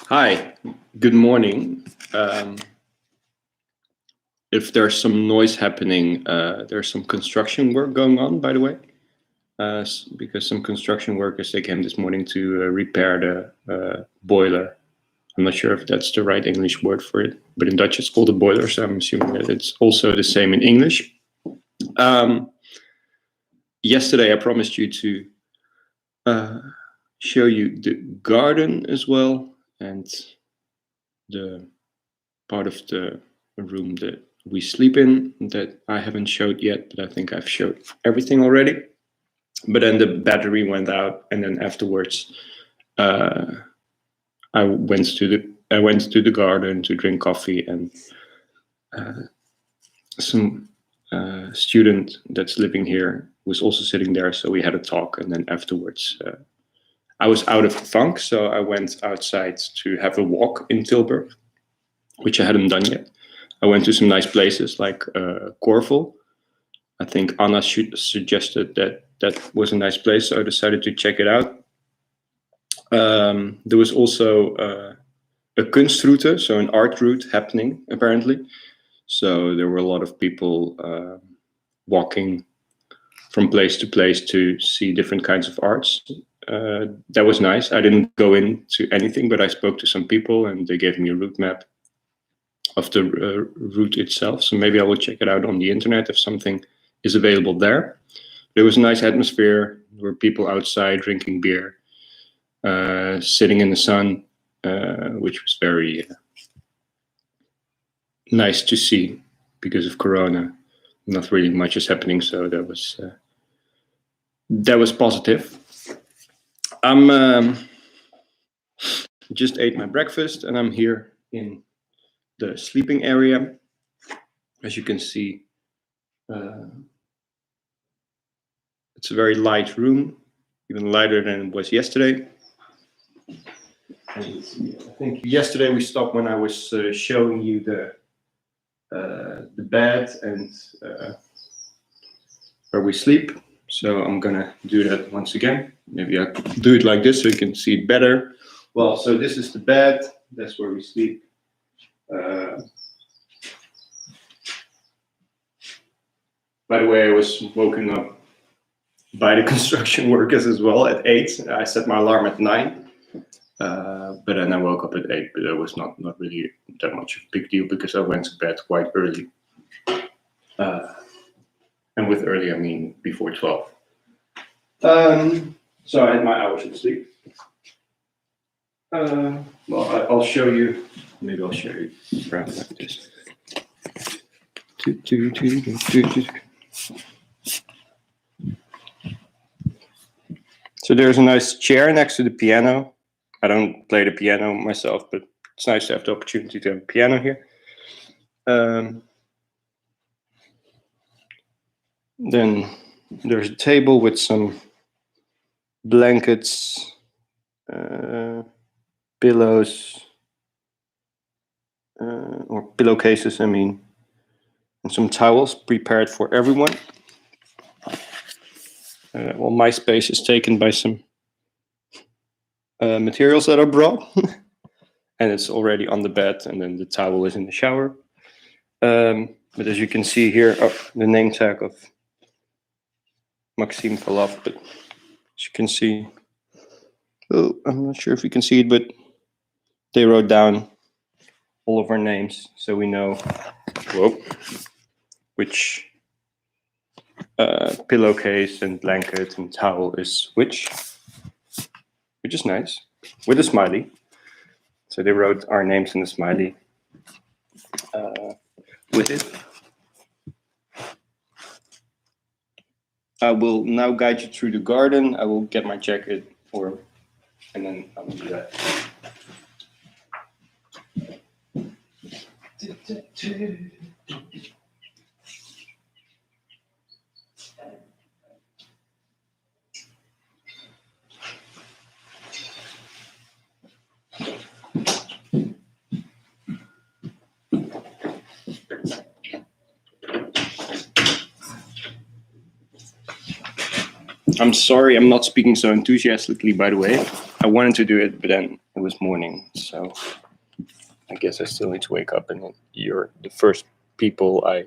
Hi, good morning. If there's some noise happening, there's some construction work going on, by the way, because some construction workers, they came this morning to repair the boiler. I'm not sure if that's the right English word for it, but in Dutch it's called a boiler, so I'm assuming that it's also the same in English. Yesterday I promised you to show you the garden as well, and the part of the room that we sleep in that I haven't showed yet, but I think I've showed everything already. But then the battery went out, and then afterwards I went to the garden to drink coffee, and some student that's living here was also sitting there, so we had a talk. And then afterwards I was out of the funk, so I went outside to have a walk in Tilburg, which I hadn't done yet. I went to some nice places like Corvel. I think Anna suggested that was a nice place, so I decided to check it out. There was also a kunstroute, so an art route happening, apparently. So there were a lot of people walking from place to place to see different kinds of arts. That was nice. I didn't go into anything, but I spoke to some people, and they gave me a route map of the route itself. So maybe I will check it out on the internet if something is available there. There was a nice atmosphere. There were people outside drinking beer, sitting in the sun, which was very nice to see because of Corona. Not really much is happening, so that was positive. I'm just ate my breakfast, and I'm here in the sleeping area. As you can see, it's a very light room, even lighter than it was yesterday. I think yesterday we stopped when I was showing you the bed and where we sleep. So I'm gonna do that once again. Maybe I do it like this so you can see it better. Well, so this is the bed. That's where we sleep. By the way, I was woken up by the construction workers as well at 8. I set my alarm at 9, but then I woke up at 8. But that was not really that much of a big deal because I went to bed quite early. And with early, I mean before 12. So I had my hours of sleep. Well, I'll show you. Maybe I'll show you around like this. So there's a nice chair next to the piano. I don't play the piano myself, but it's nice to have the opportunity to have a piano here. Then there's a table with some blankets, pillows, or pillowcases, I mean, and some towels prepared for everyone. Well, my space is taken by some materials that I brought, and it's already on the bed, and then the towel is in the shower. But as you can see here, the name tag of Maxime fell off, but as you can see, I'm not sure if you can see it, but they wrote down all of our names, so we know which pillowcase and blanket and towel is which is nice, with a smiley. So they wrote our names in the smiley with it. I will now guide you through the garden. I will get my jacket, and then I will do that. I'm sorry, I'm not speaking so enthusiastically, by the way. I wanted to do it, but then it was morning, so I guess I still need to wake up, and you're the first people I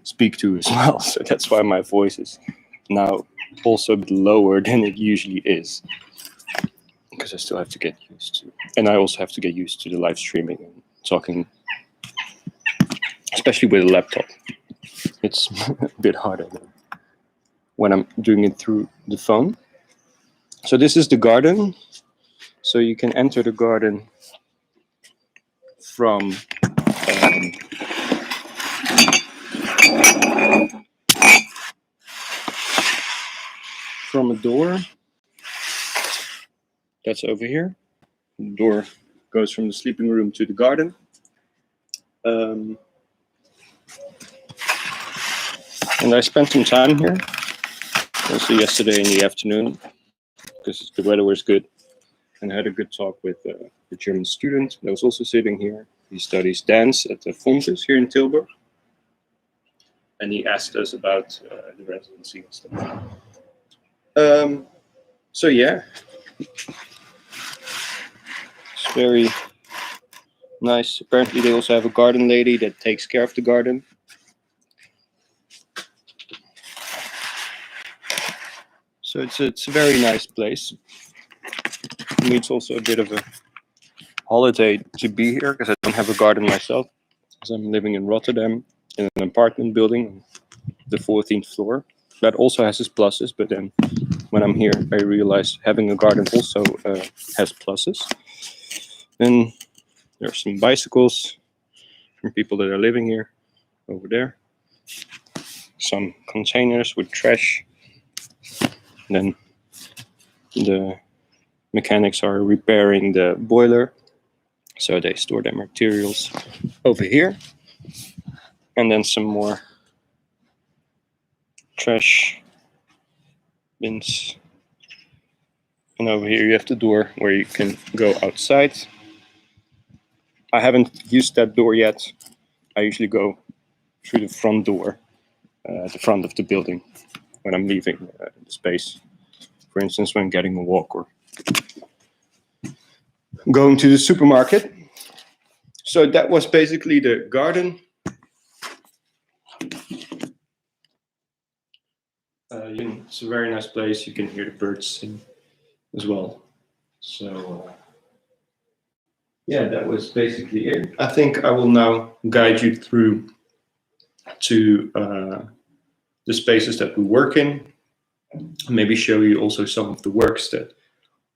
speak to as well, so that's why my voice is now also a bit lower than it usually is, because I still have to get used to, and I also have to get used to the live streaming and talking, especially with a laptop. It's a bit harder than when I'm doing it through the phone. So this is the garden. So you can enter the garden from a door. That's over here. The door goes from the sleeping room to the garden. And I spent some time here, also yesterday in the afternoon, because the weather was good. And I had a good talk with a German student that was also sitting here. He studies dance at the Fontes here in Tilburg. And he asked us about the residency and stuff. So yeah, it's very nice. Apparently they also have a garden lady that takes care of the garden. So it's a very nice place. For me, it's also a bit of a holiday to be here, because I don't have a garden myself, because I'm living in Rotterdam in an apartment building on the 14th floor. That also has its pluses, but then when I'm here, I realize having a garden also has pluses. Then there are some bicycles from people that are living here over there. Some containers with trash. Then the mechanics are repairing the boiler, so they store their materials over here. And then some more trash bins. And over here you have the door where you can go outside. I haven't used that door yet. I usually go through the front door, the front of the building, when I'm leaving the space. For instance, when getting a walk or going to the supermarket. So that was basically the garden. It's a very nice place. You can hear the birds sing as well. So yeah, that was basically it. I think I will now guide you through to the spaces that we work in. Maybe show you also some of the works that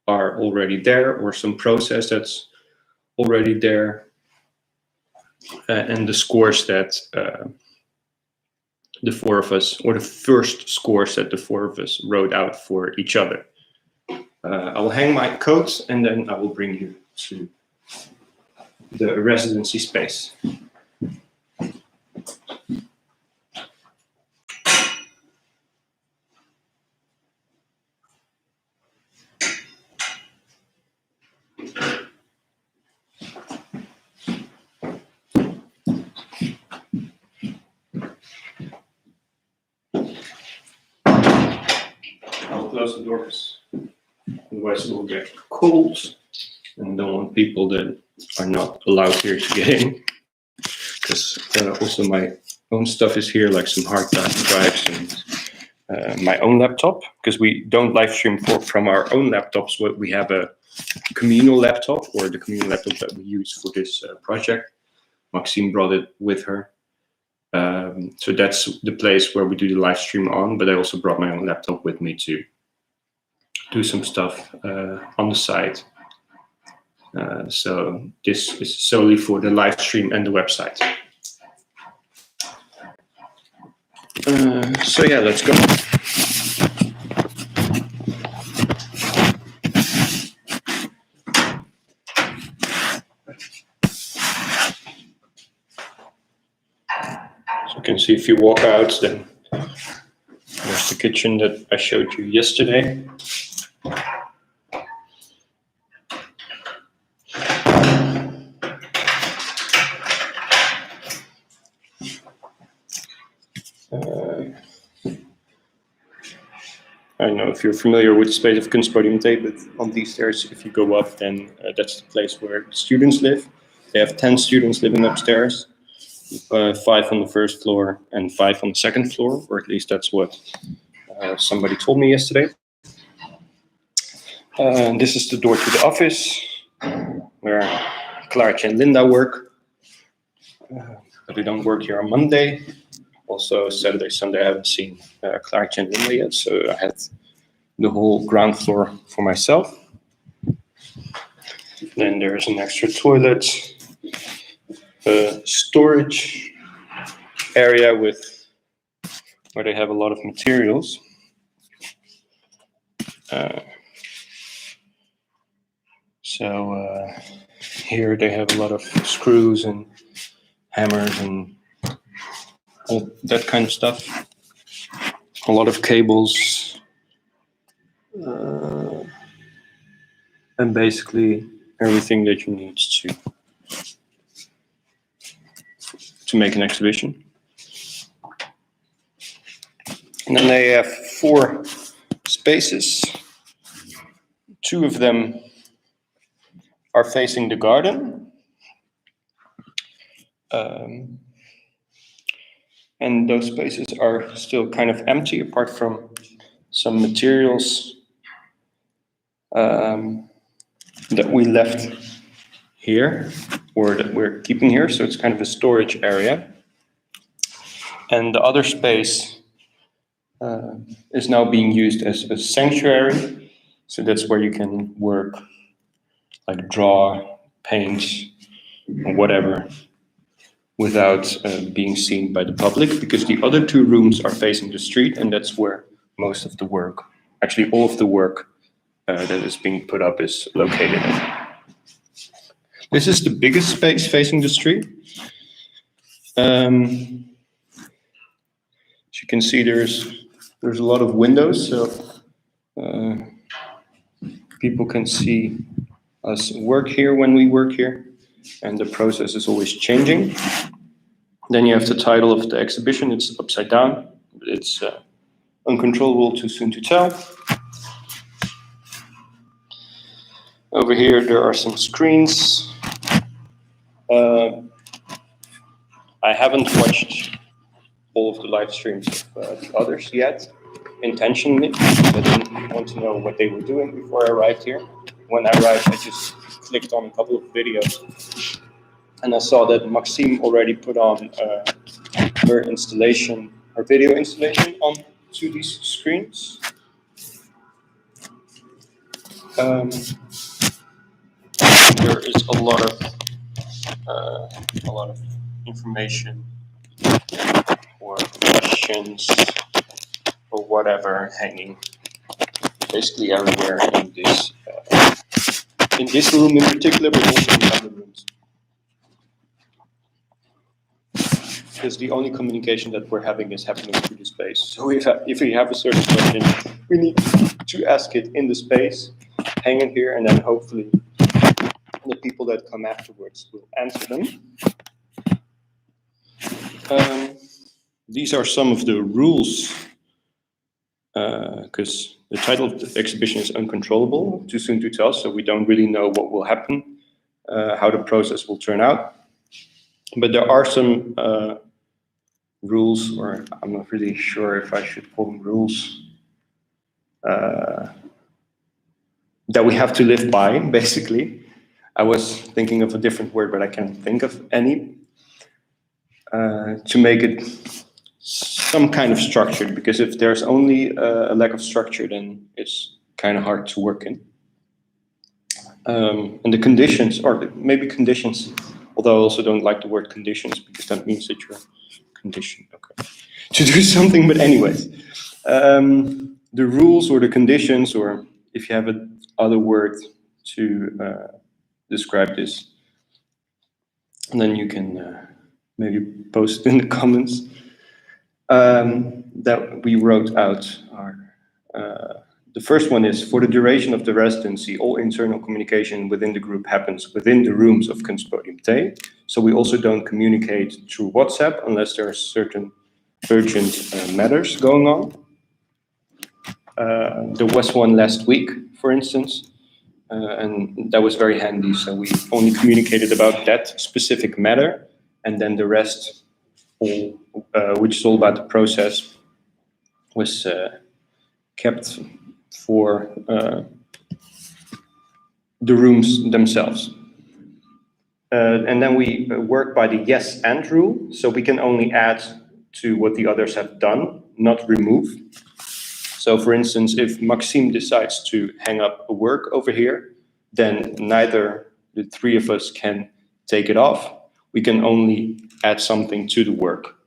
are already there, or some process that's already there, and the scores that the four of us, or the first scores that the four of us wrote out for each other. I will hang my coat, and then I will bring you to the residency space. I'll close the doors, otherwise it will get cold, and I don't want people that are not allowed here to get in, because also my own stuff is here, like some hard drives and my own laptop, because we don't live stream from our own laptops. We have a communal laptop, or the communal laptop that we use for this project. Maxine brought it with her. So that's the place where we do the live stream on, but I also brought my own laptop with me to do some stuff on the side. So this is solely for the live stream and the website. So yeah, let's go. So you can see if you walk out, then there's the kitchen that I showed you yesterday. I don't know if you're familiar with the space of Kunstpodium T, but on these stairs, if you go up, then that's the place where students live. They have 10 students living upstairs, 5 on the first floor and 5 on the second floor, or at least that's what somebody told me yesterday. This is the door to the office, where Clark and Linda work. But they don't work here on Monday. Also, Saturday, Sunday, I haven't seen Clark and Linda yet, so I had the whole ground floor for myself. Then there's an extra toilet, a storage area where they have a lot of materials. So here they have a lot of screws and hammers and all that kind of stuff. A lot of cables. And basically everything that you need to make an exhibition. And then they have 4 spaces. 2 of them are facing the garden. And those spaces are still kind of empty, apart from some materials that we left here, or that we're keeping here. So it's kind of a storage area. And the other space is now being used as a sanctuary. So that's where you can work, like draw, paint, or whatever, without being seen by the public, because the other 2 rooms are facing the street, and that's where most of the work, actually all of the work that is being put up is located. This is the biggest space facing the street. As you can see, there's a lot of windows, so people can see us work here when we work here, and the process is always changing. Then you have the title of the exhibition. It's upside down. It's Uncontrollable, Too Soon to Tell. Over here there are some screens. I haven't watched all of the live streams of the others yet, intentionally. I didn't want to know what they were doing before I arrived here. When I arrived, I just clicked on a couple of videos, and I saw that Maxime already put on her video installation onto these screens. There is a lot of information or questions or whatever hanging basically everywhere in this room in particular, but also in other rooms. Because the only communication that we're having is happening through the space. So if we have a certain question, we need to ask it in the space, hang it here, and then hopefully the people that come afterwards will answer them. These are some of the rules, because the title of the exhibition is Uncontrollable, Too Soon to Tell, so we don't really know what will happen, how the process will turn out. But there are some rules, or I'm not really sure if I should call them rules, that we have to live by, basically. I was thinking of a different word, but I can't think of any, to make it some kind of structured, because if there's only a lack of structure, then it's kind of hard to work in. And the conditions, or maybe conditions, although I also don't like the word conditions, because that means that you're conditioned, to do something. But anyways, the rules or the conditions, or if you have another word to describe this, and then you can maybe post it in the comments, that we wrote out are, the first one is, for the duration of the residency, all internal communication within the group happens within the rooms of Kunstpodium T. So we also don't communicate through WhatsApp unless there are certain urgent matters going on. There was one last week, for instance, and that was very handy. So we only communicated about that specific matter, and then the rest, which is all about the process, was kept for the rooms themselves. And then we work by the yes and rule, so we can only add to what the others have done, not remove. So for instance, if Maxime decides to hang up a work over here, then neither the three of us can take it off. We can only add something to the work.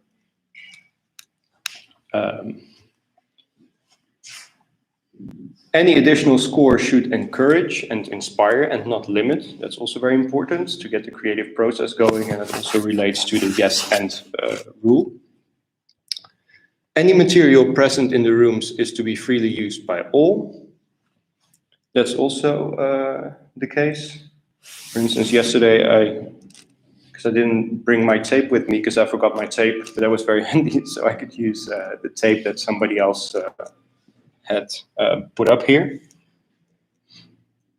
Any additional score should encourage and inspire and not limit. That's also very important to get the creative process going, and it also relates to the yes and rule. Any material present in the rooms is to be freely used by all. That's also the case. For instance, yesterday because I didn't bring my tape with me because I forgot my tape, but that was very handy, so I could use the tape that somebody else had put up here.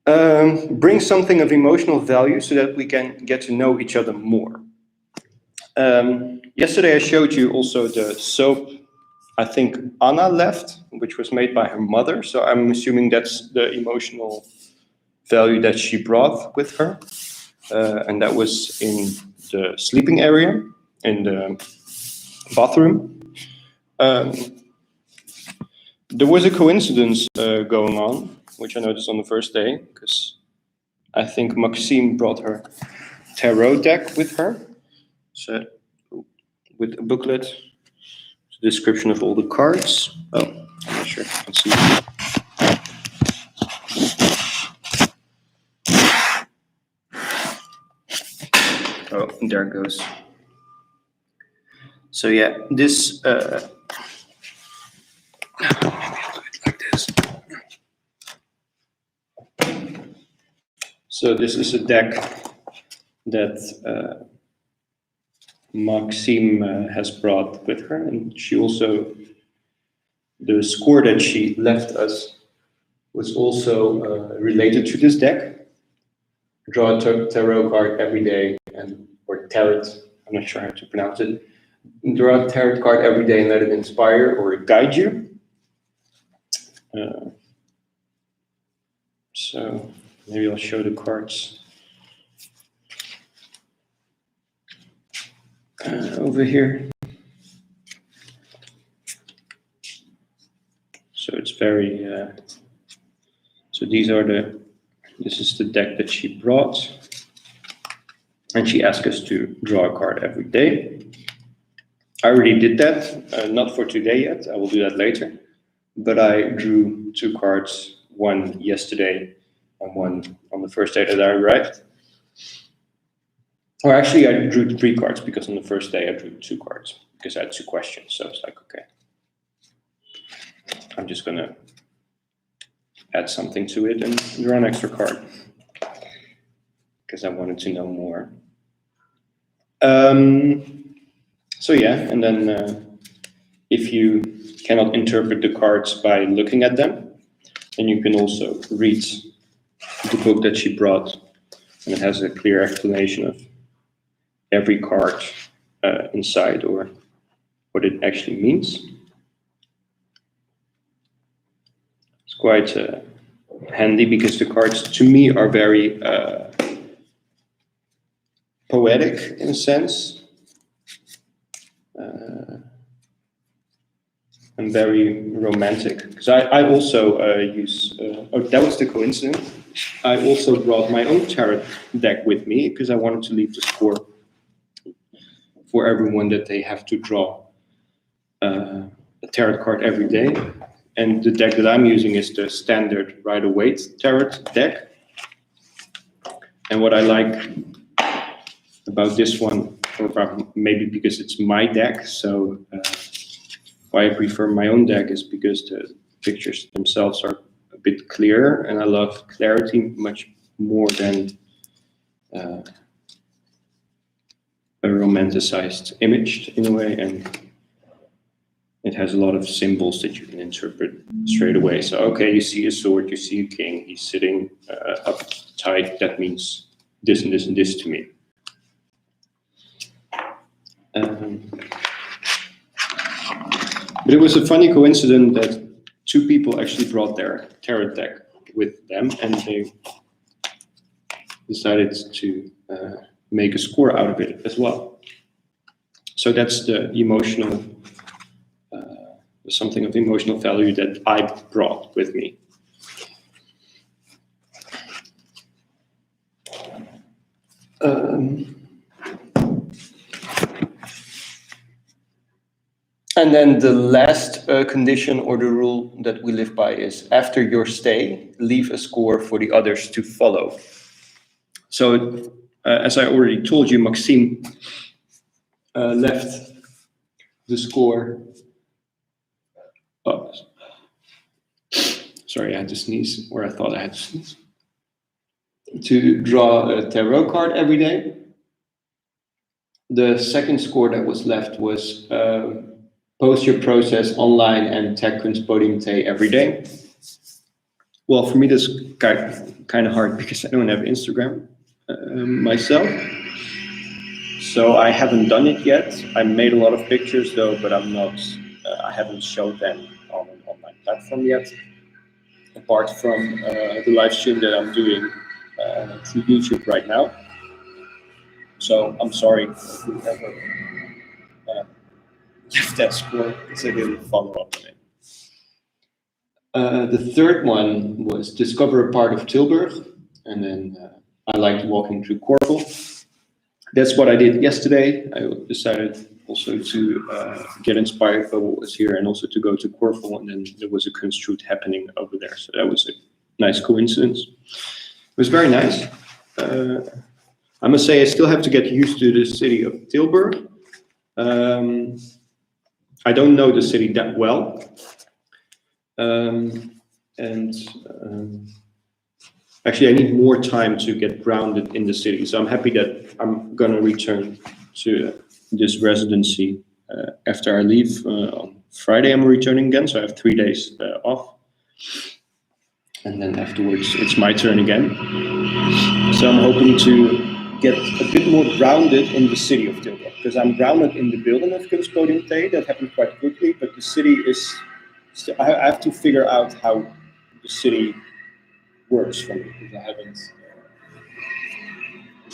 Bring something of emotional value so that we can get to know each other more. Yesterday I showed you also the soap I think Anna left, which was made by her mother. So I'm assuming that's the emotional value that she brought with her. And that was in the sleeping area, in the bathroom. There was a coincidence going on, which I noticed on the first day, because I think Maxime brought her tarot deck with her. So with a booklet, description of all the cards. Oh, I'm not sure. Let's see. Oh, there it goes. So yeah, this maybe I'll do it like this. So this is a deck that Maxime has brought with her, and she also, the score that she left us was also related to this deck. Draw a tarot card every day, or tarot, I'm not sure how to pronounce it. Draw a tarot card every day and let it inspire or guide you. So maybe I'll show the cards over here. So it's very, so this is the deck that she brought. And she asked us to draw a card every day. I already did that, not for today yet, I will do that later. But I drew 2 cards, one yesterday and one on the first day that I arrived. Or actually I drew 3 cards because on the first day I drew 2 cards because I had 2 questions. So it's like, okay, I'm just gonna add something to it and draw an extra card because I wanted to know more. So yeah, and then if you cannot interpret the cards by looking at them, then you can also read the book that she brought, and it has a clear explanation of every card inside or what it actually means. It's quite handy because the cards to me are very poetic in a sense. And very romantic, because I also use, oh, that was the coincidence. I also brought my own tarot deck with me because I wanted to leave the score for everyone that they have to draw a tarot card every day. And the deck that I'm using is the standard Rider-Waite tarot deck. And what I like about this one, or maybe because it's my deck, so why I prefer my own deck is because the pictures themselves are a bit clearer, and I love clarity much more than a romanticized image in a way. And it has a lot of symbols that you can interpret straight away. So, okay, you see a sword, you see a king, he's sitting uptight. That means this and this and this to me. But it was a funny coincidence that two people actually brought their tarot deck with them, and they decided to make a score out of it as well. So that's the emotional, something of emotional value that I brought with me. And then the last condition or the rule that we live by is, after your stay, leave a score for the others to follow. So, as I already told you, Maxime left the score. Oh, sorry, I had to sneeze, or I thought I had to sneeze. To draw a tarot card every day. The second score that was left was post your process online and tag Kunst Podium Thee every day. Well, for me, that's kind of hard because I don't have Instagram myself. So I haven't done it yet. I made a lot of pictures though, but I'm not, I haven't showed them on an online platform yet. Apart from the live stream that I'm doing through YouTube right now. So I'm sorry if you ever left that score because I didn't follow up on it. The third one was discover a part of Tilburg, and then I liked walking through Korvel. That's what I did yesterday. I decided also to get inspired by what was here and also to go to Korvel, and then there was a Kunsthoot happening over there. So that was a nice coincidence. It was very nice. I must say I still have to get used to the city of Tilburg. I don't know the city that well. Actually, I need more time to get grounded in the city. So I'm happy that I'm going to return to this residency after I leave. On Friday, I'm returning again. So I have 3 days off. And then afterwards, it's my turn again. So I'm hoping to get a bit more grounded in the city of Tilburg. Because I'm grounded in the building of Kunst Podium Thee. That happened quite quickly. But the city is... I have to figure out how the city works for me, because I haven't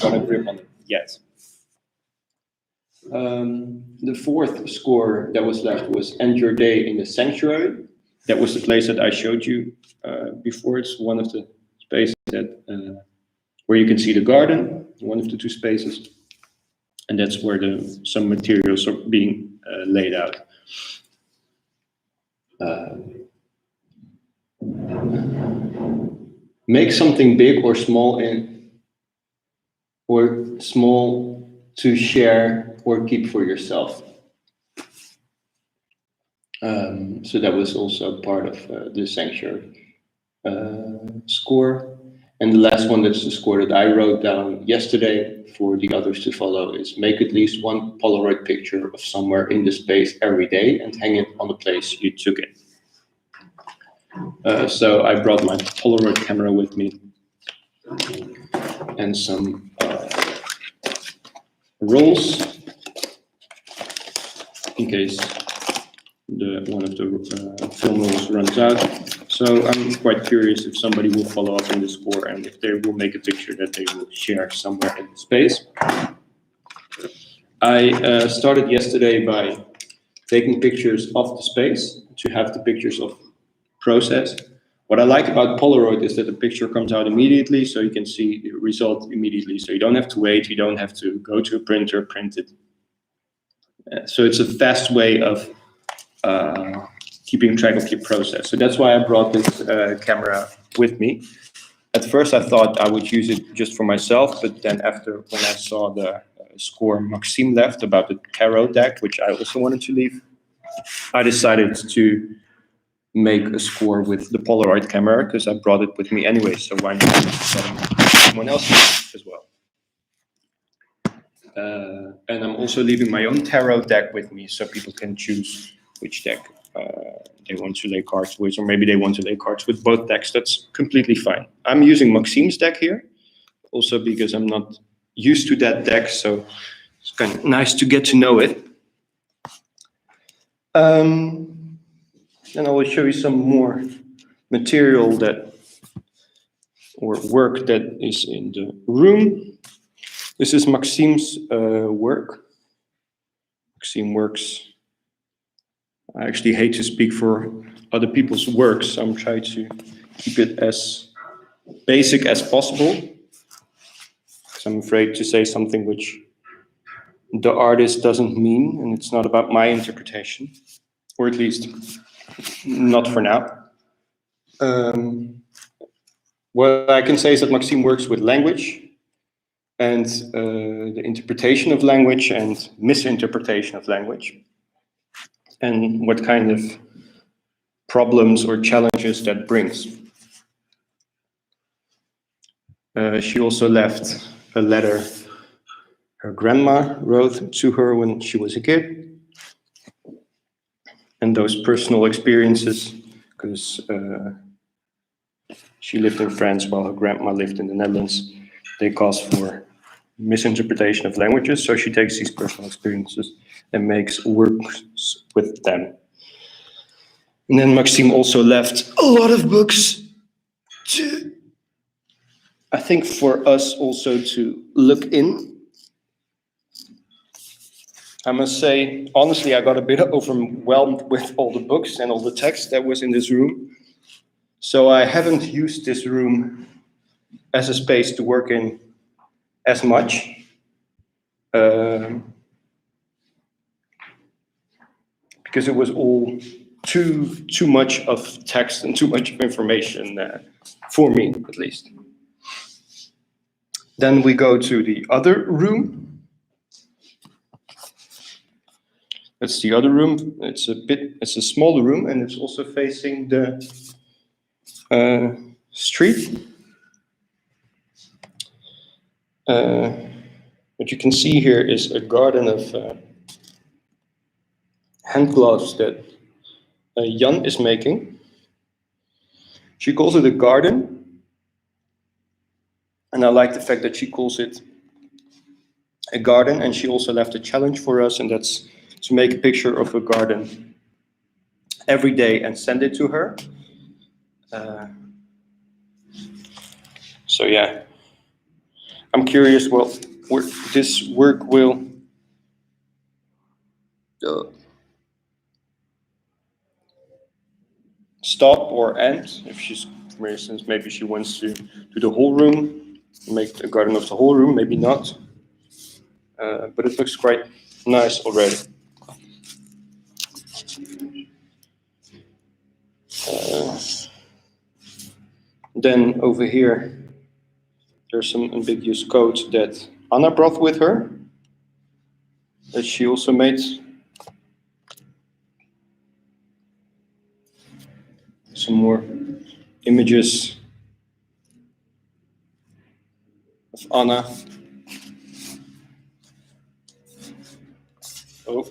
got a grip on it yet. The fourth score that was left was end your day in the sanctuary. That was the place that I showed you before. It's one of the spaces that where you can see the garden, one of the two spaces, and that's where some materials are being laid out. Make something big or small to share or keep for yourself. So that was also part of the sanctuary score. And the last one, that's the score that I wrote down yesterday for the others to follow, is make at least one Polaroid picture of somewhere in the space every day and hang it on the place you took it. So I brought my Polaroid camera with me and some rolls in case one of the film rolls runs out. So I'm quite curious if somebody will follow up on this score and if they will make a picture that they will share somewhere in the space. I started yesterday by taking pictures of the space to have the pictures of process. What I like about Polaroid is that the picture comes out immediately, so you can see the result immediately. So you don't have to wait, you don't have to go to a printer, print it. So it's a fast way of keeping track of your process. So that's why I brought this camera with me. At first I thought I would use it just for myself, but then after, when I saw the score Maxime left about the tarot deck, which I also wanted to leave, I decided to make a score with the Polaroid camera because I brought it with me anyway, so why not let someone else as well. And I'm also leaving my own tarot deck with me so people can choose which deck they want to lay cards with, or maybe they want to lay cards with both decks. That's completely fine. I'm using Maxime's deck here, also because I'm not used to that deck, so it's kind of nice to get to know it. Then I will show you some more material or work that is in the room. This is Maxime's work. Maxime works. I actually hate to speak for other people's works, so I'm trying to keep it as basic as possible, because I'm afraid to say something which the artist doesn't mean, and it's not about my interpretation, or at least not for now. What I can say is that Maxime works with language and the interpretation of language and misinterpretation of language, and what kind of problems or challenges that brings. She also left a letter her grandma wrote to her when she was a kid, and those personal experiences, because she lived in France while her grandma lived in the Netherlands, they cause for misinterpretation of languages, so she takes these personal experiences and makes works with them. And then Maxime also left a lot of books to, I think, for us also to look in. I must say, honestly, I got a bit overwhelmed with all the books and all the text that was in this room. So I haven't used this room as a space to work in as much. Because it was all too much of text and too much of information for me, at least. Then we go to the other room. That's the other room. It's a smaller room, and it's also facing the street. What you can see here is a garden of hand gloves that Jan is making. She calls it a garden, and I like the fact that she calls it a garden, and she also left a challenge for us, and that's to make a picture of a garden every day and send it to her. So yeah, I'm curious what this work will stop or end. If she's, for instance, maybe she wants to do the whole room, make a garden of the whole room, maybe not. But it looks quite nice already. Then over here, there's some ambiguous code that Anna brought with her, that she also made. Some more images of Anna. Oh.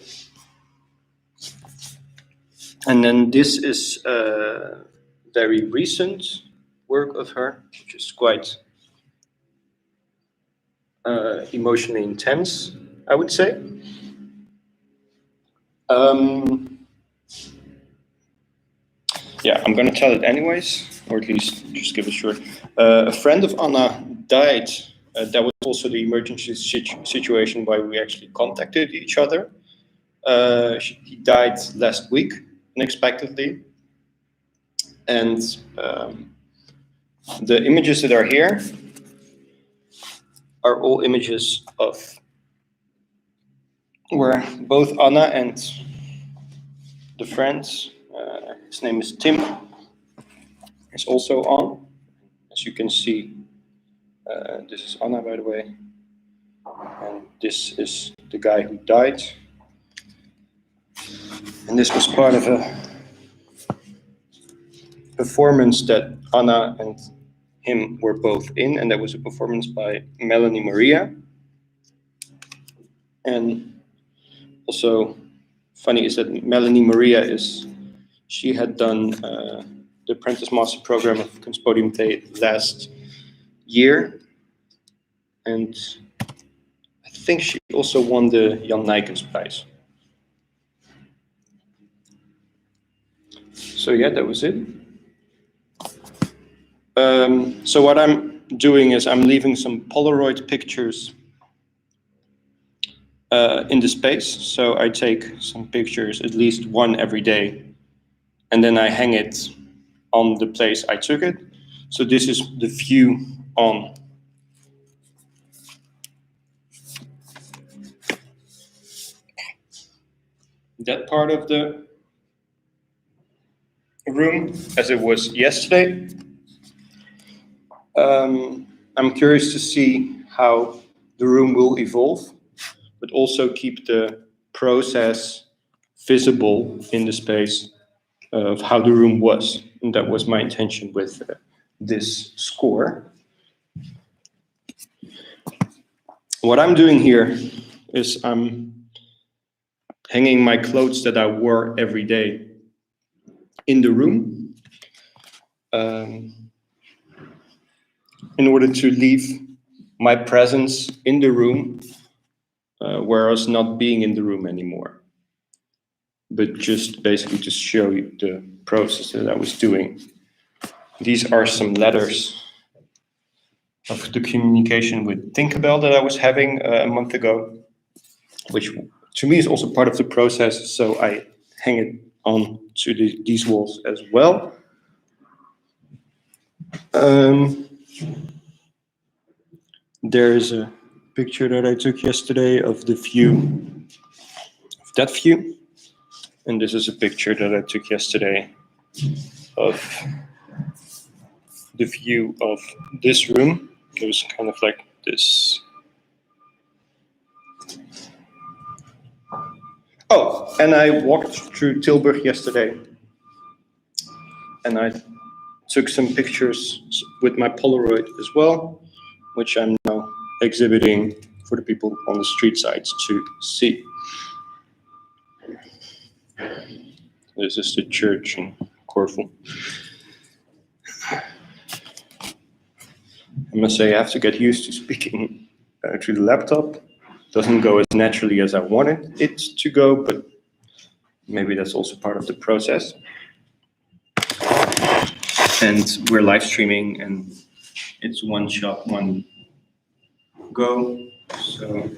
And then this is very recent work of her, which is quite emotionally intense, I would say. Yeah, I'm going to tell it anyways, or at least just give it short. A friend of Anna died. That was also the emergency situation why we actually contacted each other. He died last week, unexpectedly. And the images that are here are all images of where both Anna and the friend, his name is Tim, is also on. As you can see, this is Anna, by the way, and this is the guy who died. And this was part of a performance that Anna and him were both in, and that was a performance by Melanie Maria. And also funny is that Melanie Maria she had done the Apprentice Master Program of Conspodium Te last year, and I think she also won the Jan Nijkens Prize. So yeah, that was it. So what I'm doing is I'm leaving some Polaroid pictures in the space. So I take some pictures, at least one every day, and then I hang it on the place I took it. So this is the view on that part of the room as it was yesterday. I'm curious to see how the room will evolve, but also keep the process visible in the space of how the room was. And that was my intention with this score. What I'm doing here is I'm hanging my clothes that I wore every day in the room in order to leave my presence in the room, whereas not being in the room anymore. But just basically to show you the process that I was doing. These are some letters of the communication with Tinkerbell that I was having a month ago, which to me is also part of the process. So I hang it on to these walls as well. There's a picture that I took yesterday of the view, of that view. And this is a picture that I took yesterday of the view of this room. It was kind of like this. Oh, and I walked through Tilburg yesterday, and I took some pictures with my Polaroid as well, which I'm now exhibiting for the people on the street sides to see. This is the church in Corfu. I must say I have to get used to speaking through the laptop. Doesn't go as naturally as I wanted it to go, but maybe that's also part of the process. And we're live streaming, and it's one shot, one go. So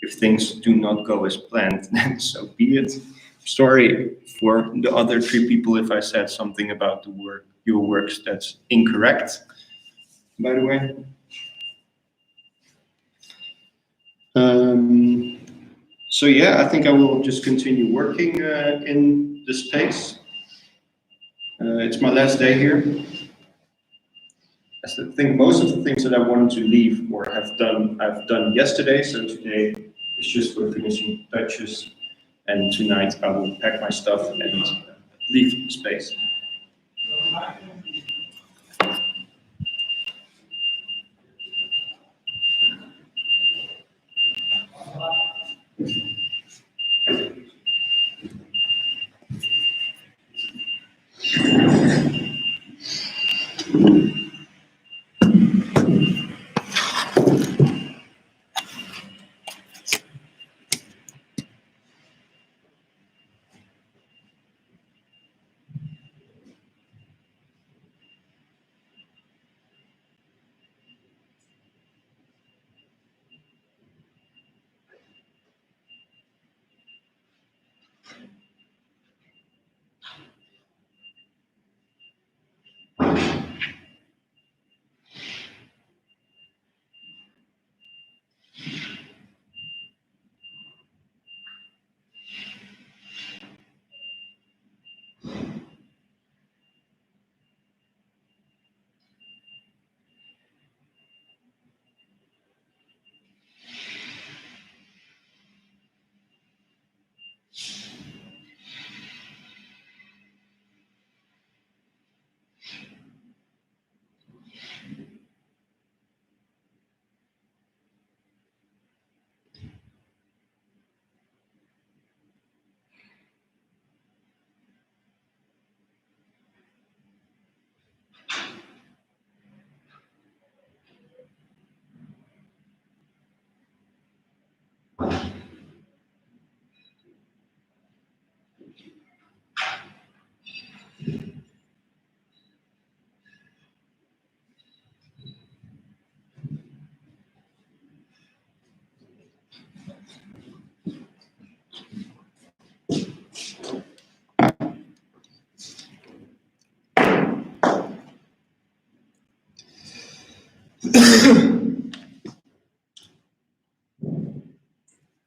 if things do not go as planned, then so be it. Sorry for the other 3 people if I said something about your works that's incorrect, by the way. So yeah, I think I will just continue working in the space. It's my last day here. I think most of the things that I wanted to leave or have done, I've done yesterday. So today is just for finishing touches, and tonight I will pack my stuff and leave the space.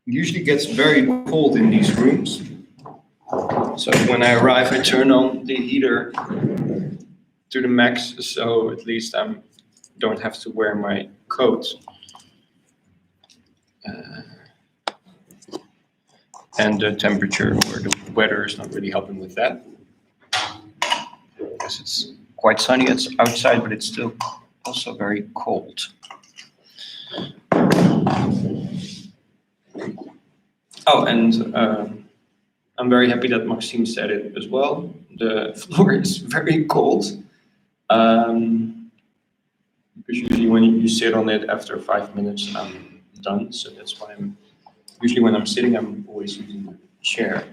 Usually gets very cold in these rooms. So when I arrive, I turn on the heater to the max, so at least I don't have to wear my coat. And the temperature or the weather is not really helping with that. Because it's quite sunny outside, but it's still also very cold. Oh, and I'm very happy that Maxime said it as well. The floor is very cold. Because usually when you sit on it after 5 minutes, I'm done. So that's why usually when I'm sitting, I'm always using the chair.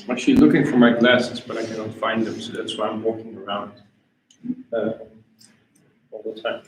I'm actually looking for my glasses, but I cannot find them, so that's why I'm walking around all the time.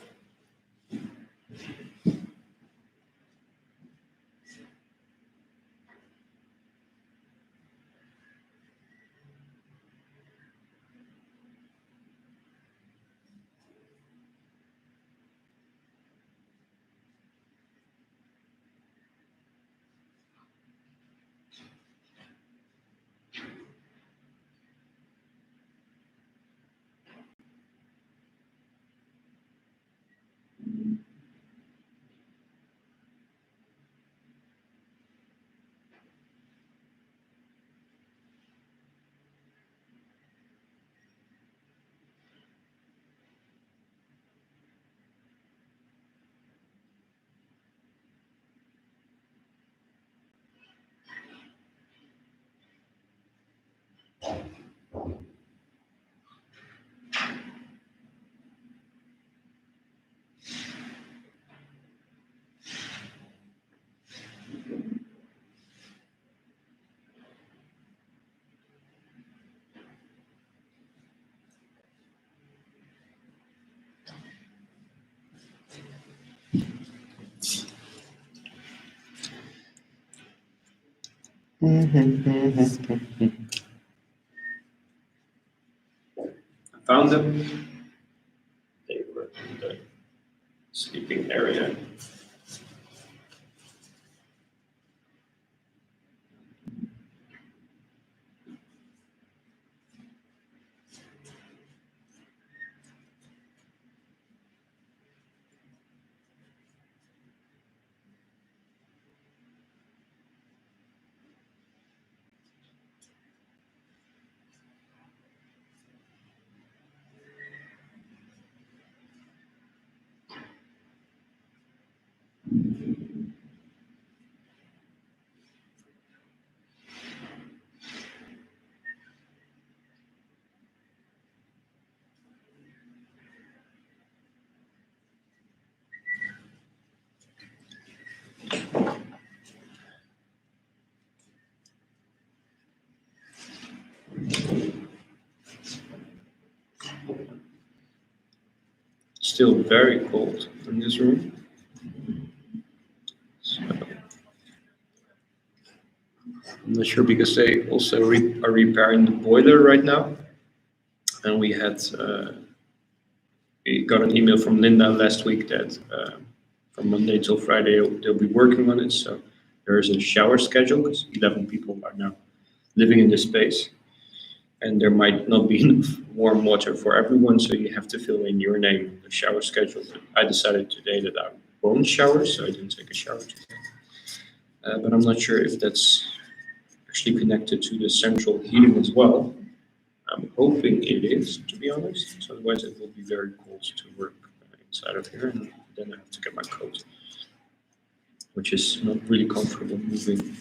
I found them. They were in the sleeping area. Still very cold in this room. So, I'm not sure because they also are repairing the boiler right now. And we got an email from Linda last week that from Monday till Friday they'll be working on it. So there is a shower schedule because 11 people are now living in this space. And there might not be enough warm water for everyone, so you have to fill in your name on the shower schedule. I decided today that I won't shower, so I didn't take a shower today. But I'm not sure if that's actually connected to the central heating as well. I'm hoping it is, to be honest. So otherwise, it will be very cold to work inside of here, and then I have to get my coat, which is not really comfortable moving.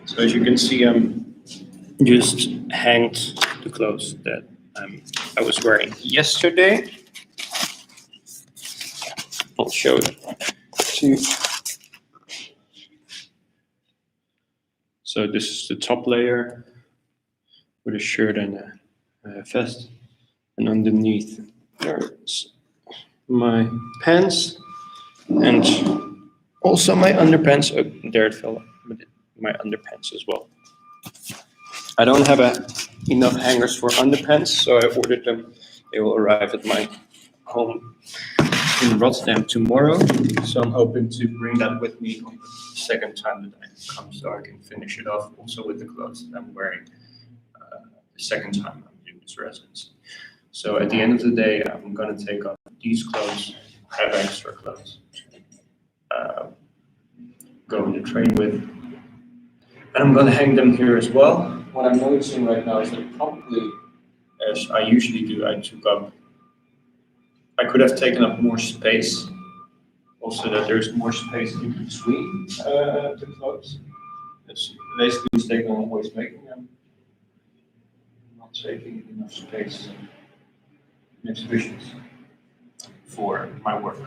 So as you can see, I'm just hanged the clothes that I was wearing yesterday. I'll show it to you. So this is the top layer with a shirt and a vest, and underneath there's my pants and also my underpants. Oh, there it fell, but my underpants as well. I don't have enough hangers for underpants, so I ordered them. They will arrive at my home in Rotterdam tomorrow. So I'm hoping to bring that with me on the second time that I come, so I can finish it off also with the clothes that I'm wearing the second time I'm in this residence. So at the end of the day, I'm gonna take off these clothes, have extra clothes, uh, go on the train with, and I'm gonna hang them here as well. What I'm noticing right now is that probably, as I usually do, I could have taken up more space. Also, that there's more space in between the clothes. It's basically a mistake I'm always making. I'm not taking enough space in exhibitions for my work.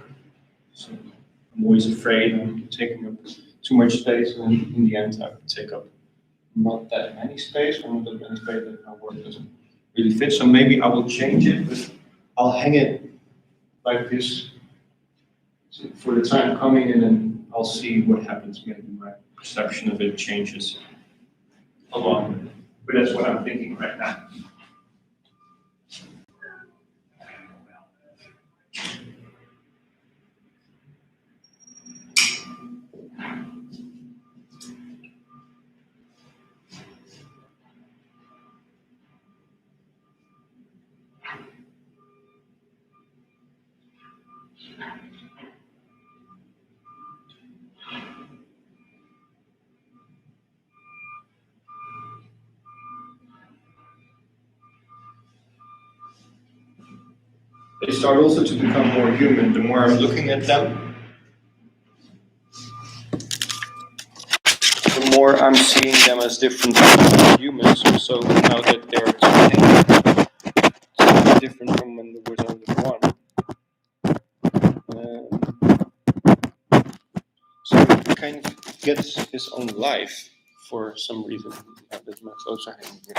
So I'm always afraid I'm taking up too much space, and in the end, I would take up not that many space, or not that many space that my work doesn't really fit. So maybe I will change it, but I'll hang it like this for the time coming, and then I'll see what happens. Maybe my perception of it changes along with it. But that's what I'm thinking right now. They start also to become more human. The more I'm looking at them, the more I'm seeing them as different humans. So now that there are two, it's different from when there was only one. So he kind of gets his own life for some reason. That my clothes are hanging here.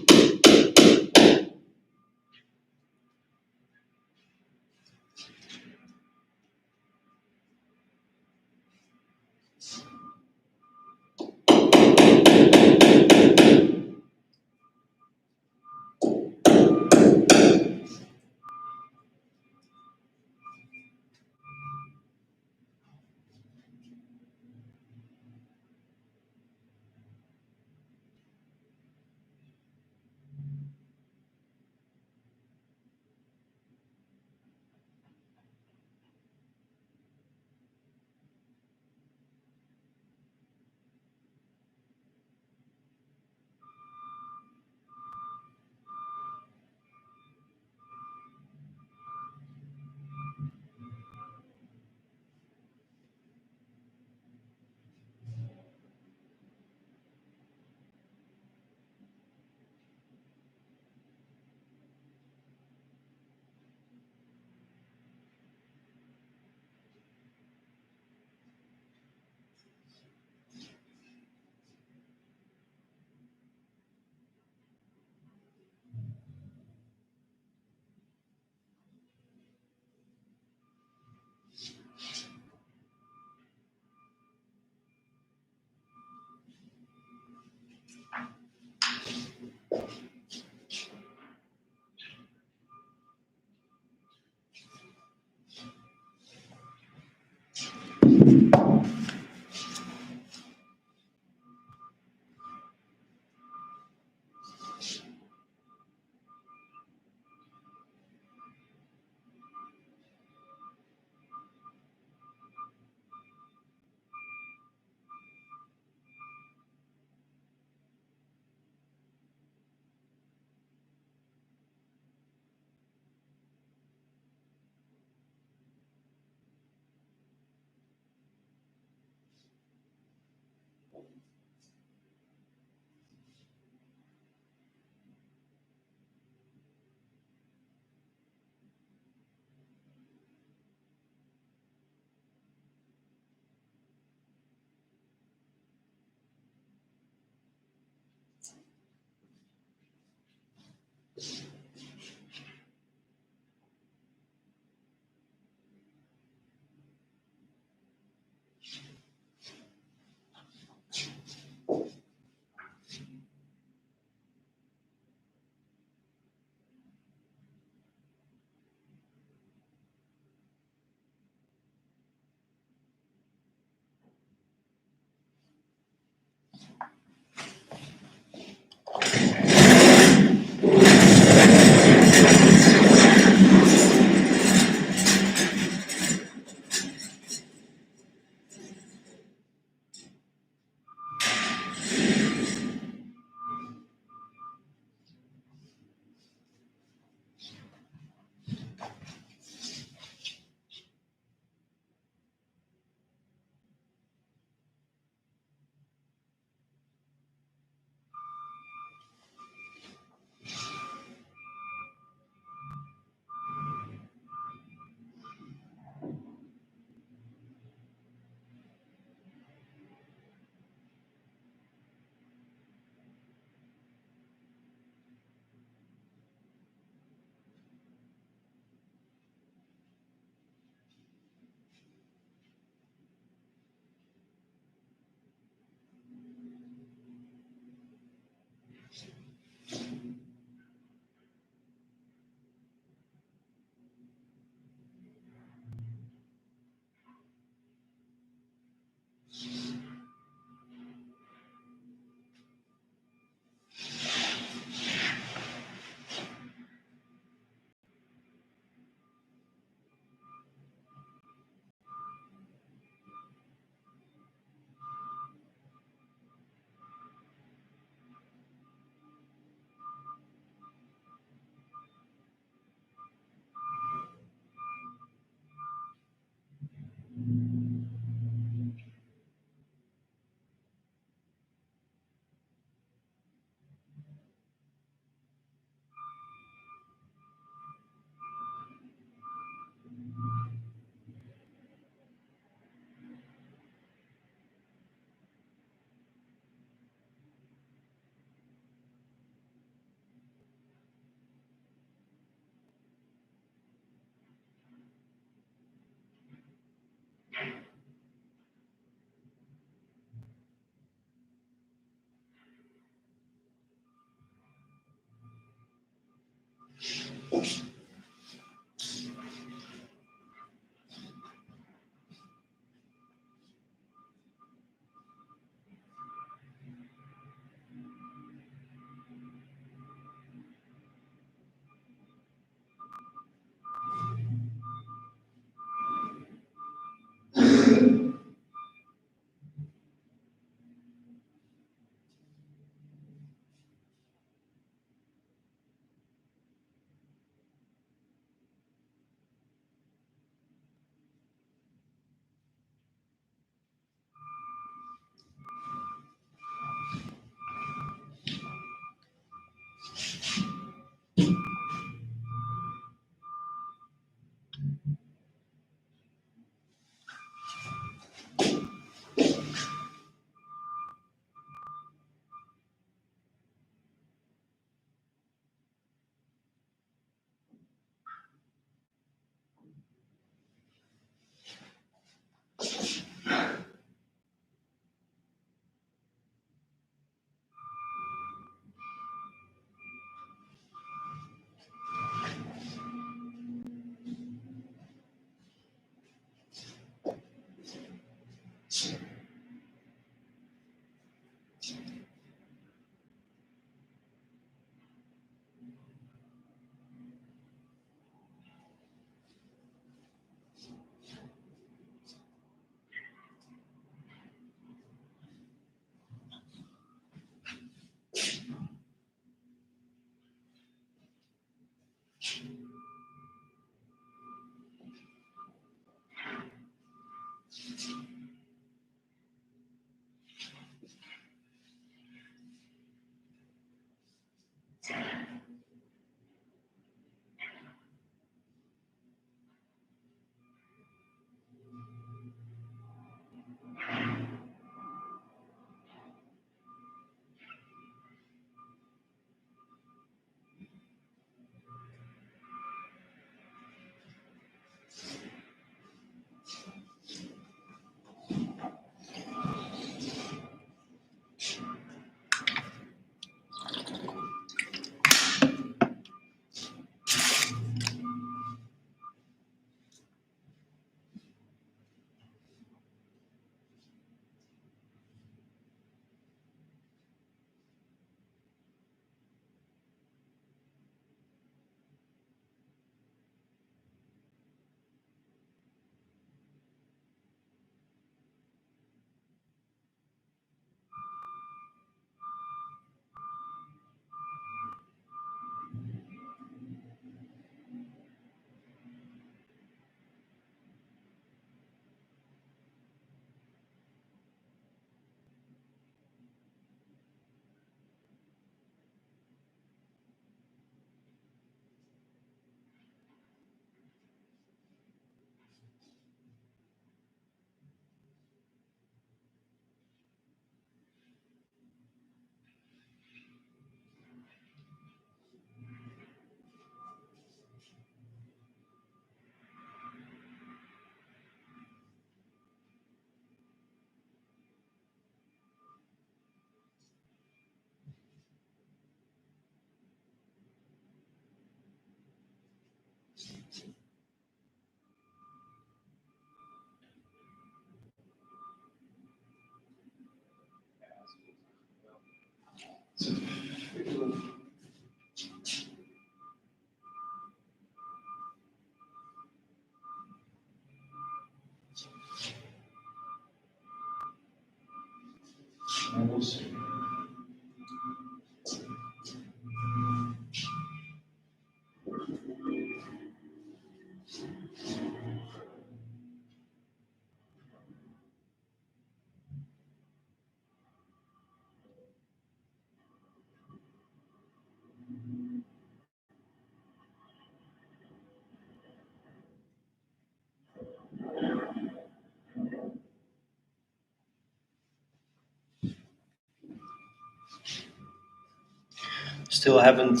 Still haven't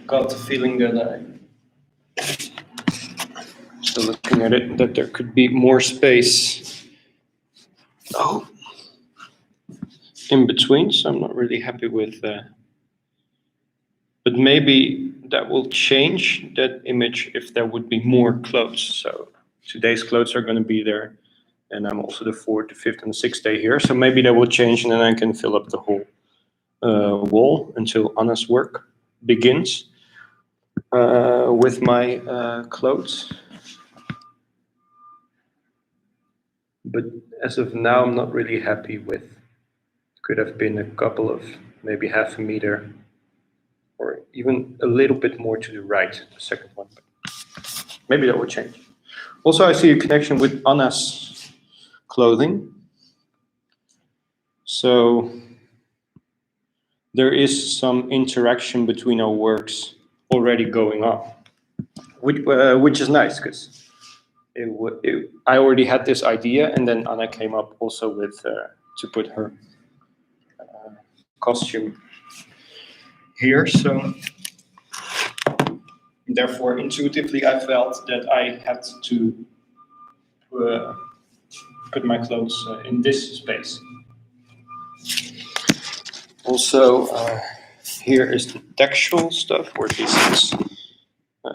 got the feeling that Still looking at it, that there could be more space in between, so I'm not really happy with but maybe that will change that image if there would be more clothes. So today's clothes are going to be there, and I'm also the 4th, the 5th, and the 6th day here. So maybe that will change, and then I can fill up the whole wall until Anna's work begins with my clothes. But as of now, I'm not really happy with. Could have been a couple of maybe half a meter, or even a little bit more to the right, the second one. But maybe that will change. Also, I see a connection with Anna's clothing. So there is some interaction between our works already going on, which is nice because I already had this idea, and then Anna came up also with to put her costume here. So therefore, intuitively, I felt that I had to put my clothes in this space. Also, here is the textual stuff, where this is.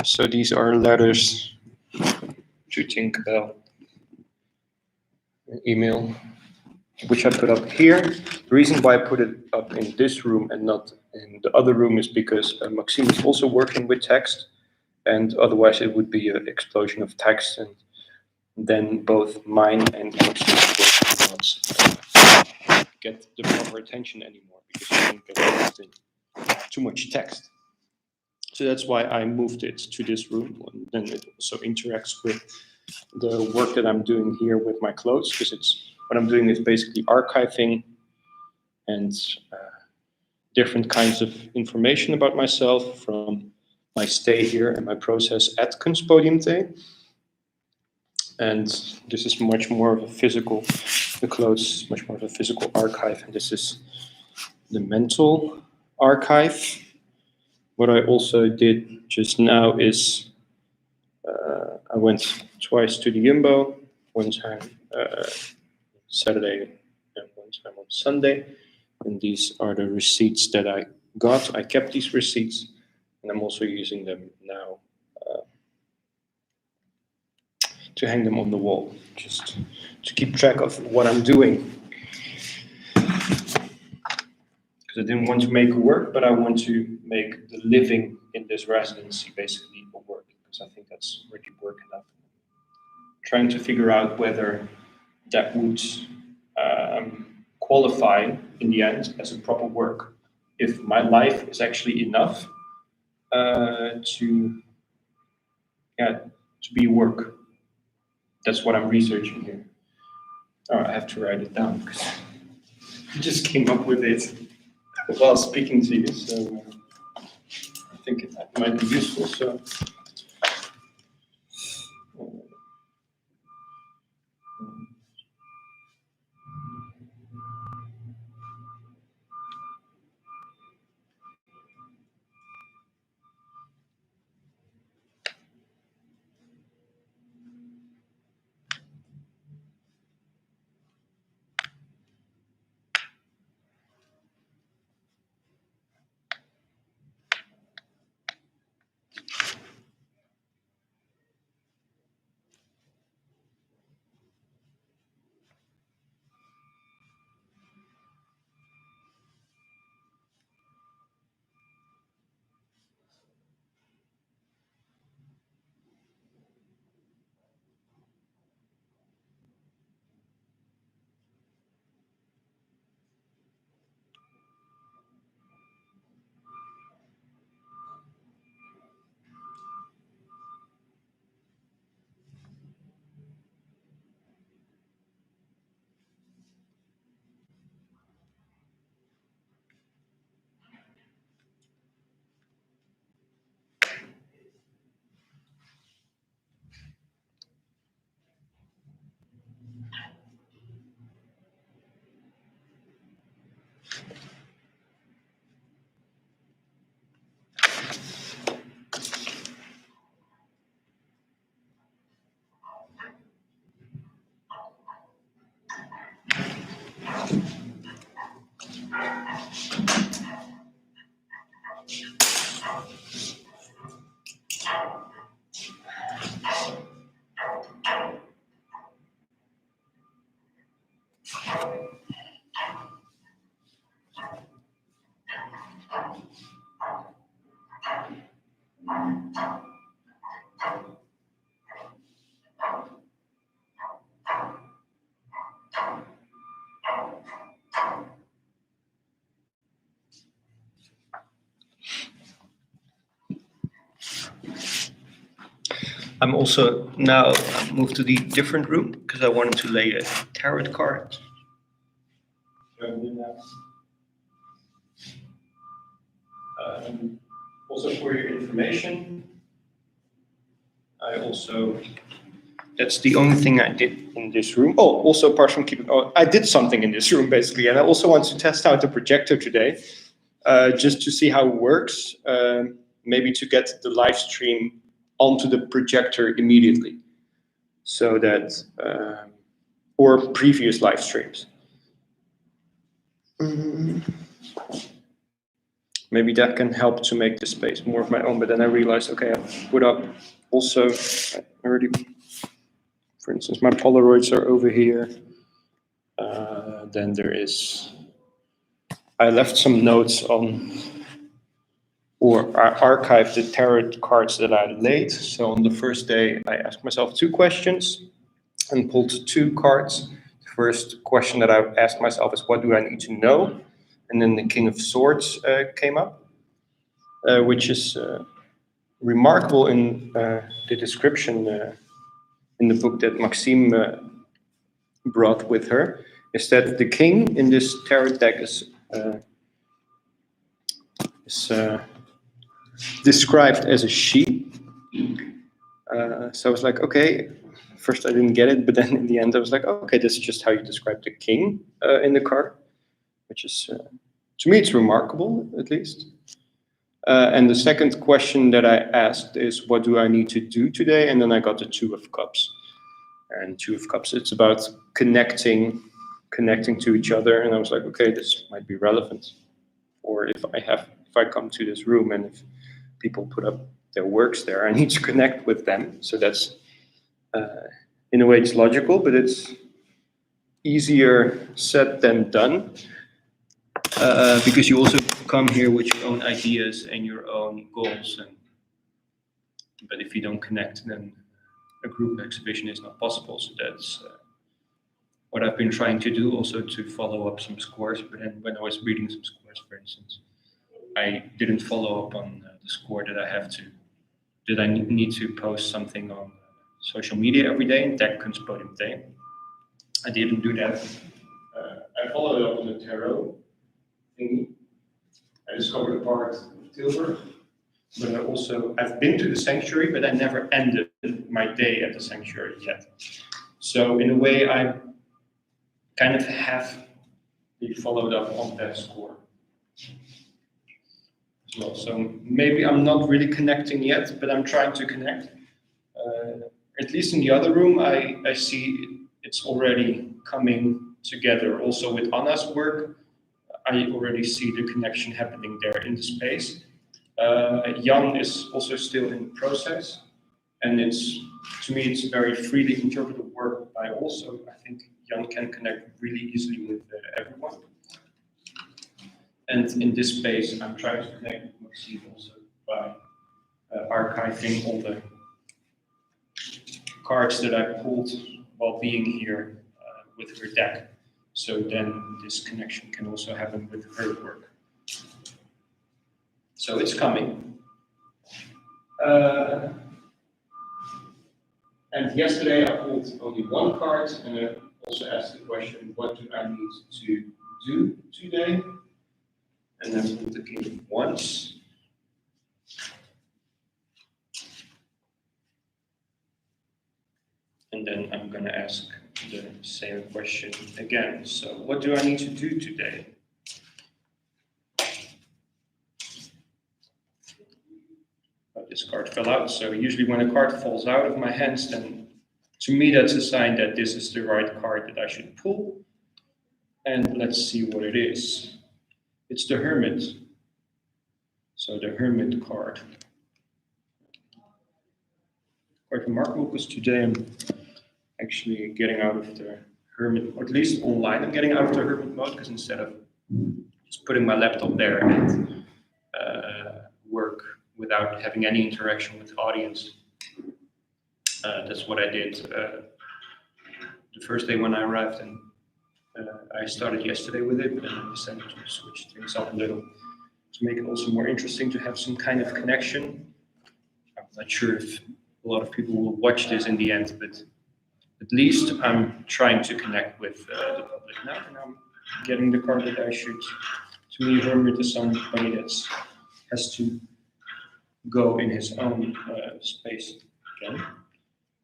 So these are letters to Tinkerbell, email, which I put up here. The reason why I put it up in this room and not in the other room is because Maxime is also working with text, and otherwise it would be an explosion of text, and then both mine and Maxime's work will not get the proper attention anymore because you don't get lost in too much text. So that's why I moved it to this room, and then it also interacts with the work that I'm doing here with my clothes, because it's what I'm doing is basically archiving and different kinds of information about myself from my stay here and my process at Kunstpodium Day. And this is much more of a physical, the clothes is much more of a physical archive, and this is the mental archive. What I also did just now is I went twice to the Jumbo, one time Saturday and one time on Sunday. And these are the receipts that I got. I kept these receipts, and I'm also using them now to hang them on the wall, just to keep track of what I'm doing. Because I didn't want to make work, but I want to make the living in this residency basically a work, because I think that's really work enough. Trying to figure out whether that would qualify in the end as a proper work. If my life is actually enough to be work. That's what I'm researching here. Oh, I have to write it down because I just came up with it while speaking to you. So I think it might be useful. So. I'm also now moved to the different room because I wanted to lay a tarot card. Also for your information, that's the only thing I did in this room. Oh, also apart from I did something in this room basically, and I also want to test out the projector today, just to see how it works, maybe to get the live stream onto the projector immediately, so that, or previous live streams. Maybe that can help to make the space more of my own, but then I realized, okay, I put up also, I already, for instance, my Polaroids are over here. Then there is, I left some notes on, or I archived the tarot cards that I laid. So on the first day, I asked myself 2 questions and pulled 2 cards. The first question that I asked myself is, what do I need to know? And then the King of Swords came up, which is remarkable in the description in the book that Maxime brought with her, is that the king in this tarot deck is described as a sheep. So I was like, okay, first I didn't get it, but then in the end I was like, oh, okay, this is just how you describe the king in the card, which is, to me, it's remarkable, at least. And the second question that I asked is, what do I need to do today? And then I got the 2 of Cups. And 2 of Cups, it's about connecting to each other. And I was like, okay, this might be relevant. Or if I come to this room and if people put up their works there, I need to connect with them. So that's, in a way, it's logical, but it's easier said than done. Because you also come here with your own ideas and your own goals. But if you don't connect, then a group exhibition is not possible. So that's what I've been trying to do, also to follow up some scores. But then when I was reading some scores, for instance, I didn't follow up on the score that I have to. Did I need to post something on social media every day and tag Kunstpodium Day? I didn't do that. I followed up on the tarot thingy. I discovered a part of Tilburg, but I've been to the sanctuary, but I never ended my day at the sanctuary yet. So in a way, I kind of have followed up on that score as well. So maybe I'm not really connecting yet, but I'm trying to connect. At least in the other room, I see it's already coming together. Also with Anna's work, I already see the connection happening there in the space. Jan is also still in process, and to me it's very freely interpreted work. I think Jan can connect really easily with everyone. And in this space, I'm trying to connect with Maxime also by archiving all the cards that I pulled while being here with her deck. So then this connection can also happen with her work. So it's coming. And yesterday I pulled only 1 card, and I also asked the question, what do I need to do today? And then pulled the King of Wands. And then I'm going to ask the same question again. So what do I need to do today? This card fell out. So usually when a card falls out of my hands, then to me that's a sign that this is the right card that I should pull. And let's see what it is. It's the Hermit. So the Hermit card. quite remarkable because today I'm actually getting out of the hermit, or at least online, I'm getting out of the hermit mode because instead of just putting my laptop there and work without having any interaction with the audience, that's what I did the first day when I arrived, and I started yesterday with it, and I decided to switch things up a little to make it also more interesting to have some kind of connection. I'm not sure if a lot of people will watch this in the end, but at least I'm trying to connect with the public now, and I'm getting the card that I should. To me, hermit is somebody that has to go in his own space again.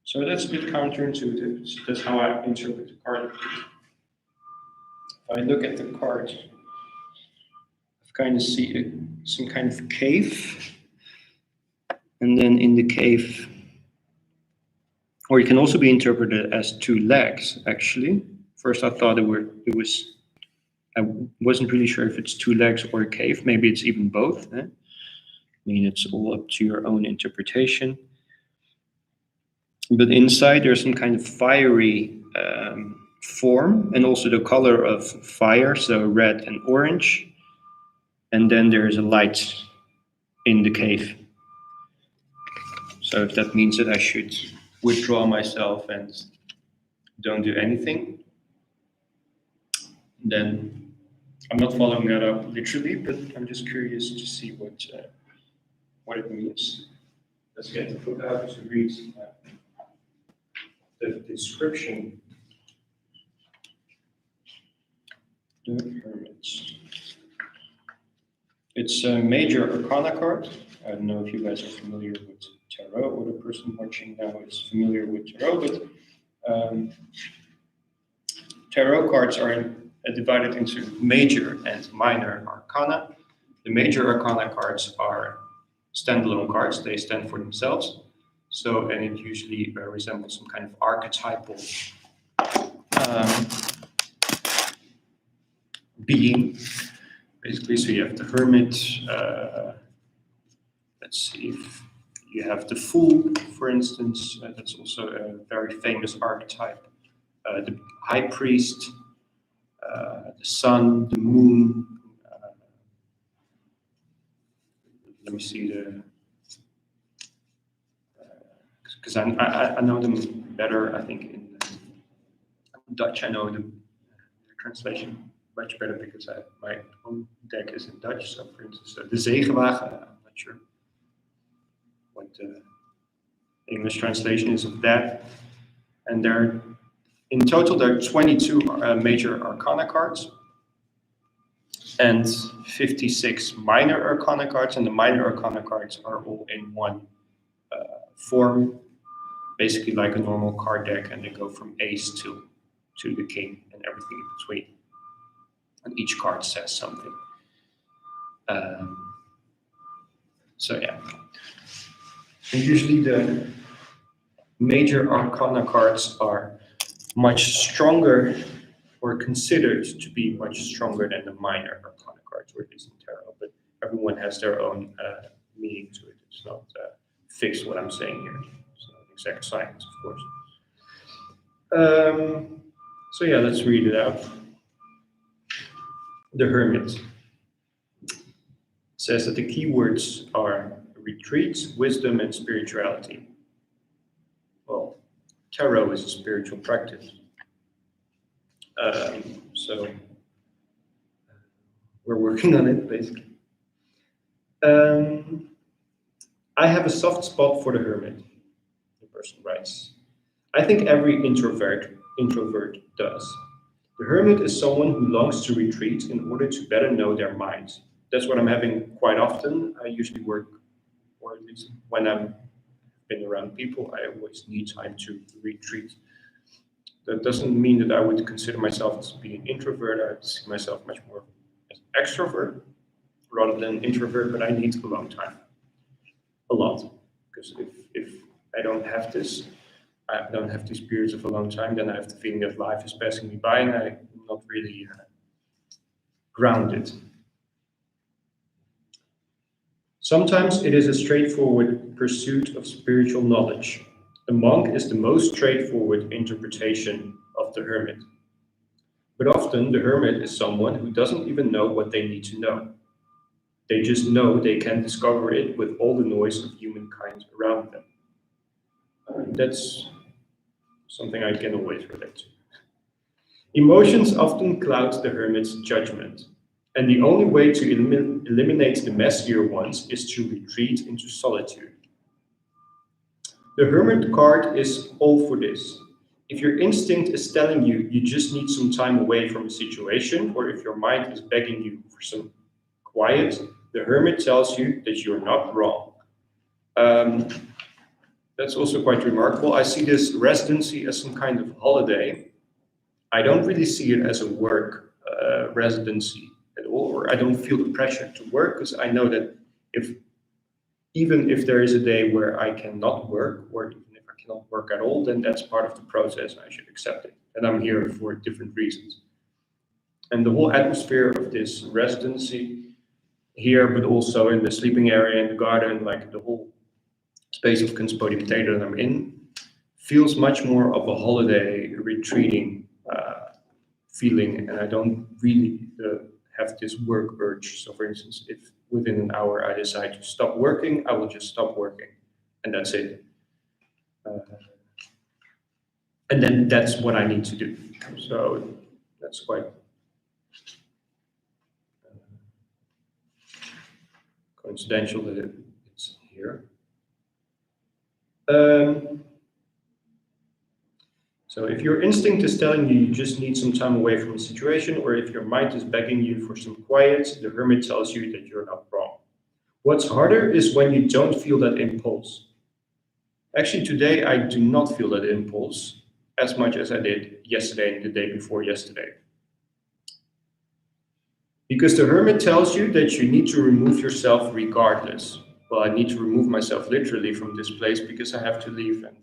So that's a bit counterintuitive. So that's how I interpret the card. If I look at the card, I kind of see some kind of cave, and then in the cave, or it can also be interpreted as two legs. Actually, first I thought it was. I wasn't really sure if it's two legs or a cave. Maybe it's even both. I mean, it's all up to your own interpretation. But inside there's some kind of fiery form, and also the color of fire, so red and orange. And then there's a light in the cave. So if that means that I should withdraw myself and don't do anything, then I'm not following that up literally, but I'm just curious to see what it means. Let's get the book out to read the description. The Hermits. It's a major arcana card. I don't know if you guys are familiar with tarot, or the person watching now is familiar with tarot, but tarot cards are divided into major and minor arcana. The major arcana cards are standalone cards. They stand for themselves. So, and it usually resembles some kind of archetypal being, basically. So you have the Hermit. Let's see if you have the Fool, for instance. That's also a very famous archetype. The High Priest, the Sun, the Moon. Let me see because I know them better. I think in Dutch I know the translation much better because my own deck is in Dutch. So, for instance, the Zegenwagen. I'm not sure what the English translation is of that. And in total there are 22 major arcana cards and 56 minor arcana cards, and the minor arcana cards are all in one form, basically like a normal card deck, and they go from ace to the king and everything in between. And each card says something. So yeah. And usually the major arcana cards are much stronger, or considered to be much stronger than the minor arcana cards, or at least in tarot. But everyone has their own meaning to it. It's not fixed what I'm saying here. It's not exact science, of course. So yeah, let's read it out. The Hermit says that the keywords are retreat, wisdom, and spirituality. Well, tarot is a spiritual practice. So we're working on it, basically. I have a soft spot for the Hermit, the person writes. I think every introvert does. The Hermit is someone who longs to retreat in order to better know their mind. That's what I'm having quite often. I usually work, or at least when I've been around people, I always need time to retreat. That doesn't mean that I would consider myself as being an introvert. I see myself much more as an extrovert rather than introvert, but I need alone time. A lot. Because if I don't have this, I don't have these periods of alone time, then I have the feeling that life is passing me by and I'm not really grounded. Sometimes it is a straightforward pursuit of spiritual knowledge. The monk is the most straightforward interpretation of the hermit. But often the hermit is someone who doesn't even know what they need to know. They just know they can discover it with all the noise of humankind around them. That's something I can always relate to. Emotions often cloud the hermit's judgment, and the only way to eliminate the messier ones is to retreat into solitude. The hermit card is all for this. If your instinct is telling you you just need some time away from a situation, or if your mind is begging you for some quiet, the hermit tells you that you're not wrong. Um, that's also quite remarkable. I see this residency as some kind of holiday. I don't really see it as a work residency at all, or I don't feel the pressure to work because I know that if even if there is a day where I cannot work, or even if I cannot work at all, then that's part of the process. I should accept it, and I'm here for different reasons. And the whole atmosphere of this residency here, but also in the sleeping area in the garden, like the whole space of Kunstpodium Theater that I'm in, feels much more of a holiday retreating feeling, and I don't really have this work urge. So, for instance, if within an hour I decide to stop working, I will just stop working, and that's it. And then that's what I need to do. So that's quite coincidental that it's here. So if your instinct is telling you you just need some time away from a situation, or if your mind is begging you for some quiet, the hermit tells you that you're not wrong. What's harder is when you don't feel that impulse. Actually, today I do not feel that impulse as much as I did yesterday and the day before yesterday. Because the hermit tells you that you need to remove yourself regardless. Well, I need to remove myself literally from this place because I have to leave and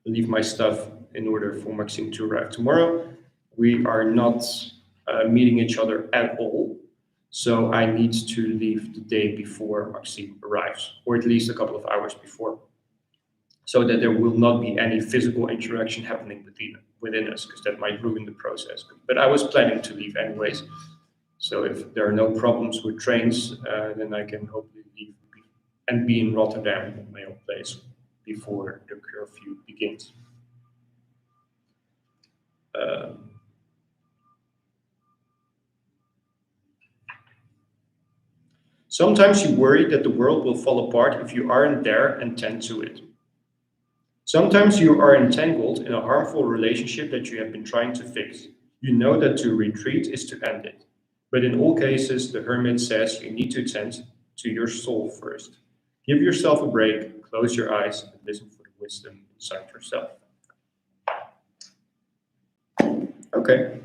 leave my stuff in order for Maxime to arrive tomorrow. We are not meeting each other at all. So I need to leave the day before Maxime arrives, or at least a couple of hours before, so that there will not be any physical interaction happening within us, because that might ruin the process. But I was planning to leave anyways. So if there are no problems with trains, then I can hopefully leave and be in Rotterdam, at my own place, before the curfew begins. Sometimes you worry that the world will fall apart if you aren't there and tend to it. Sometimes you are entangled in a harmful relationship that you have been trying to fix. You know that to retreat is to end it. But in all cases, the hermit says you need to tend to your soul first. Give yourself a break, close your eyes, and listen for the wisdom inside yourself. Okay.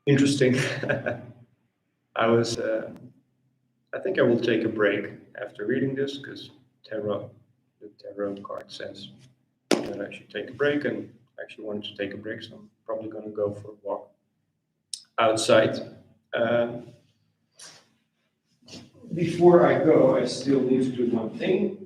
Interesting. I think I will take a break after reading this because the tarot card says that I should take a break, and I actually wanted to take a break, so I'm probably going to go for a walk outside. Before I go, I still need to do one thing.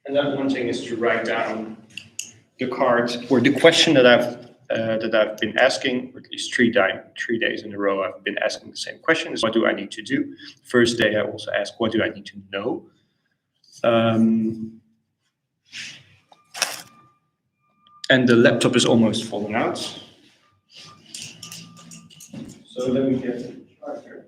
And that one thing is to write down the card or the question that I've been asking, or at least 3 days in a row. I've been asking the same question: is what do I need to do? First day, I also asked, what do I need to know? And the laptop is almost falling out. So let me get the charger.